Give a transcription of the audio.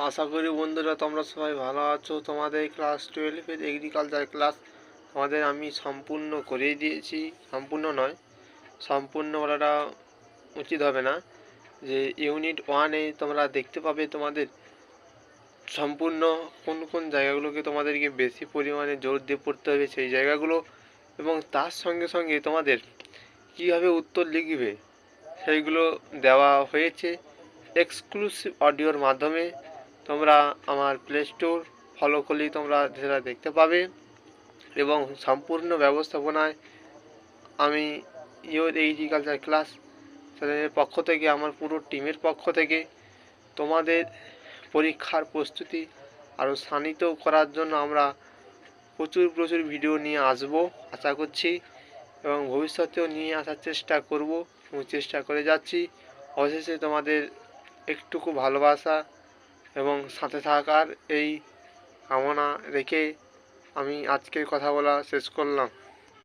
আশা করি বন্ধুরা তোমরা সবাই ভালো আছো। তোমাদের ক্লাস 12-এর এগ্রিকালচার ক্লাস তোমাদের আমি সম্পূর্ণ করিয়ে দিয়েছি। সম্পূর্ণ নয়, সম্পূর্ণ বলাটা উচিত হবে না। যে ইউনিট 1-এ তোমরা দেখতে পাবে তোমাদের সম্পূর্ণ কোন কোন জায়গাগুলোকে তোমাদেরকে বেশি পরিমাণে জোর দিয়ে পড়তে হবে সেই জায়গাগুলো, এবং তার সঙ্গে সঙ্গে তোমাদের কীভাবে উত্তর লিখবে সেইগুলো দেওয়া হয়েছে এক্সক্লুসিভ অডিওর মাধ্যমে। তোমরা আমার প্লে স্টোর ফলো করলেই তোমরা সেটা দেখতে পাবে, এবং সম্পূর্ণ ব্যবস্থাপনায় আমি ইওর এগ্রিকালচার ক্লাস চ্যানেলের পক্ষ থেকে, আমার পুরো টিমের পক্ষ থেকে তোমাদের পরীক্ষার প্রস্তুতি আরও শানিত করার জন্য আমরা প্রচুর ভিডিও নিয়ে আসবো আশা করছি, এবং ভবিষ্যতেও নিয়ে আসার চেষ্টা করব এবং চেষ্টা করে যাচ্ছি। অবশেষে তোমাদের একটুকু ভালোবাসা এবং সাথে থাকার এই কামনা রেখে আমি আজকের কথা বলা শেষ করলাম।